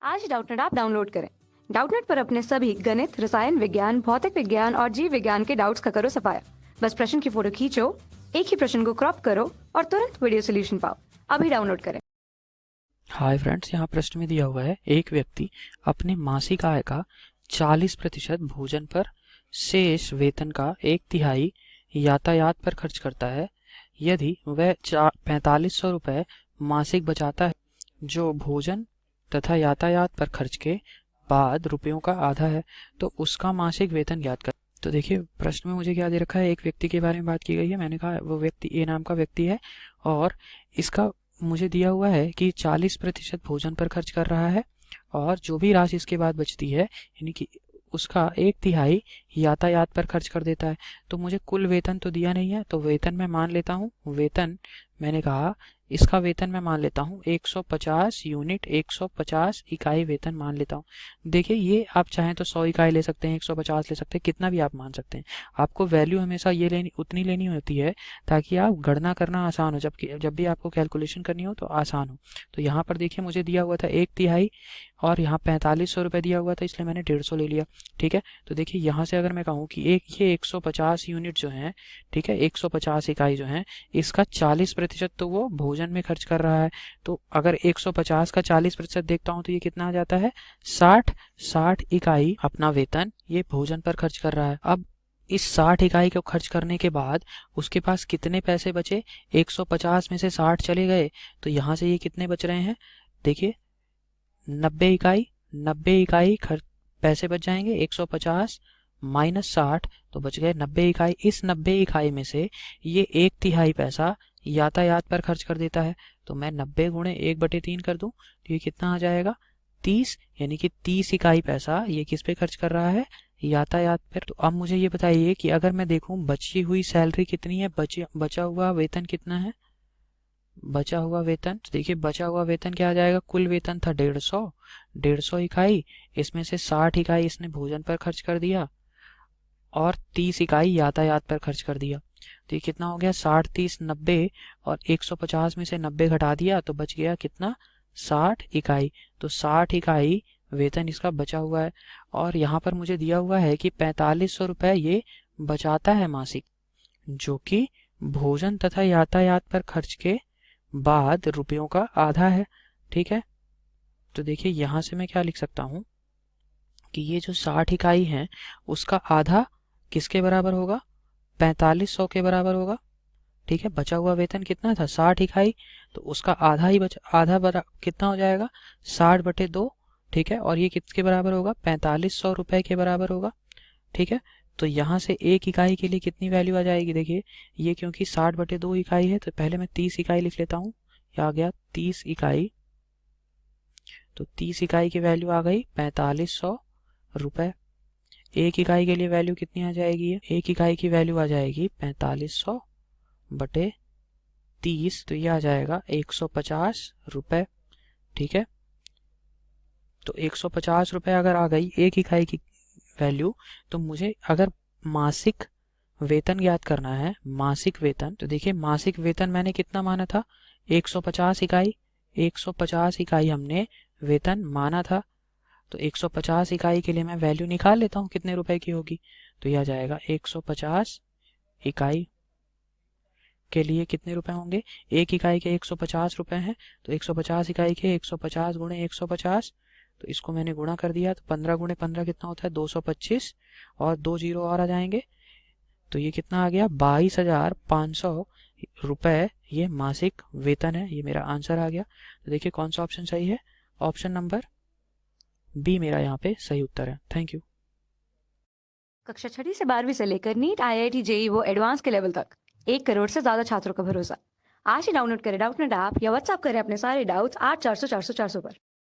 आज Doubtnut app download करें। Doubtnut पर अपने सभी गणित, रसायन विज्ञान, भौतिक विज्ञान और जीव विज्ञान के डाउट्स का करो सफाया। बस प्रश्न की फोटो खींचो, एक ही प्रश्न को क्रॉप करो और तुरंत वीडियो सोल्यूशन पाओ। अभी डाउनलोड करें। हाय फ्रेंड्स, यहाँ प्रश्न में दिया हुआ है एक व्यक्ति अपने मासिक आय का 40% भोजन पर, शेष वेतन का 1/3 यातायात पर खर्च करता है। यदि वह 4500 रुपये मासिक बचाता है, जो भोजन तथा यातायात पर खर्च के बाद रुपयों का आधा है, तो उसका मासिक वेतन ज्ञात कर। तो देखिए प्रश्न में मुझे क्या दे रखा है, एक व्यक्ति के बारे में बात की गई है। मैंने कहा वो व्यक्ति ए नाम का व्यक्ति है और इसका मुझे दिया हुआ है कि 40% भोजन पर खर्च कर रहा है और जो भी राशि इसके बाद बचती है यानी कि उसका 1/3 यातायात पर खर्च कर देता है। तो मुझे कुल वेतन तो दिया नहीं है, तो वेतन मैं मान लेता हूँ। वेतन मैंने कहा इसका वेतन मैं मान लेता हूँ 150 यूनिट, 150 इकाई वेतन मान लेता हूँ। देखिए ये आप चाहें तो 100 इकाई ले सकते हैं, 150 ले सकते हैं, कितना भी आप मान सकते हैं। आपको वैल्यू हमेशा ये लेनी उतनी लेनी होती है ताकि आप गणना करना आसान हो, जब भी आपको कैलकुलेशन करनी हो तो आसान हो। तो यहाँ पर देखिए मुझे दिया हुआ था 1/3 और यहाँ 4500 रुपये दिया हुआ था, इसलिए मैंने 150 ले लिया। ठीक है, तो देखिए यहाँ से अगर मैं कहूँ कि ये 150 यूनिट जो है, ठीक है, 150 इकाई जो है, इसका 40% तो वो भोजन में खर्च कर रहा है। तो अगर 150 का 40% देखता हूँ तो ये कितना आ जाता है, 60 इकाई अपना वेतन ये भोजन पर खर्च कर रहा है। अब इस 60 इकाई को खर्च करने के बाद उसके पास कितने पैसे बचे, 150 में से 60 चले गए, तो यहाँ से ये कितने बच रहे हैं, देखिए 90 इकाई पैसे बच जाएंगे। 150 माइनस 60 तो बच गए 90 इकाई। इस 90 इकाई में से ये 1/3 पैसा यातायात पर खर्च कर देता है। तो मैं 90 गुणे 1/3 कर दूं तो ये कितना आ जाएगा, 30, यानी कि 30 इकाई पैसा ये किस पे खर्च कर रहा है, यातायात पर। तो अब मुझे ये बताइए कि अगर मैं देखूं बची हुई सैलरी कितनी है, बचा हुआ वेतन कितना है। बचा हुआ वेतन, तो देखिए बचा हुआ वेतन क्या आ जाएगा, कुल वेतन था 150 इकाई, इसमें से 60 इकाई इसने भोजन पर खर्च कर दिया और 30 इकाई यातायात पर खर्च कर दिया। तो ये कितना हो गया, 60 30 90 और 150 में से 90 घटा दिया तो बच गया कितना, 60 इकाई। तो 60 इकाई वेतन इसका बचा हुआ है और यहाँ पर मुझे दिया हुआ है कि 4500 रुपये ये बचाता है मासिक, जो कि भोजन तथा यातायात पर खर्च के बाद रुपयों का आधा है। ठीक है, तो देखिए यहां से मैं क्या लिख सकता हूं कि ये जो 60 इकाई है उसका आधा किसके बराबर होगा, 4500 के बराबर होगा। ठीक है, बचा हुआ वेतन कितना था, 60 इकाई, तो उसका आधा ही कितना हो जाएगा, 60/2। ठीक है, और ये किसके बराबर होगा, 4500 रुपए के बराबर होगा। ठीक है, तो यहाँ से एक इकाई के लिए कितनी वैल्यू आ जाएगी, देखिए ये क्योंकि 60/2 इकाई है तो पहले मैं 30 इकाई लिख लेता हूँ। ये आ गया 30 इकाई, तो 30 इकाई की वैल्यू आ गई 4500 रुपए। एक इकाई के लिए वैल्यू कितनी आ जाएगी, एक इकाई की वैल्यू आ जाएगी 4500/30, तो ये आ जाएगा 150 रुपए। ठीक है, तो 150 रुपए अगर आ गई एक इकाई की वैल्यू, तो मुझे अगर मासिक वेतन ज्ञात करना है, मासिक वेतन, तो देखिए मासिक वेतन मैंने कितना माना था, 150 इकाई। 150 इकाई हमने वेतन माना था, तो 150 इकाई के लिए मैं वैल्यू निकाल लेता हूँ कितने रुपए की होगी। तो यह आ जाएगा 150 इकाई के लिए कितने रुपए होंगे, एक इकाई के 150 रुपए हैं, तो 150 इकाई के 150 गुणे 150, तो इसको मैंने गुणा कर दिया, तो 15 गुणे 15 कितना होता है, 225, और 2 जीरो और आ जाएंगे, तो ये कितना आ गया, 22,500 रुपए ये मासिक वेतन है। ये मेरा आंसर आ गया। तो देखिए कौन सा ऑप्शन सही है, ऑप्शन नंबर बी मेरा यहाँ पे सही उत्तर है। Thank you. कक्षा 6 से 12वीं से लेकर नीट, IIT, JEE वो एडवांस के लेवल तक 1 करोड़ से ज्यादा छात्रों का भरोसा। आज ही डाउनलोड करें डाउटनेट ऐप या व्हाट्सएप करें अपने सारे डाउट्स 8400 400 400 पर।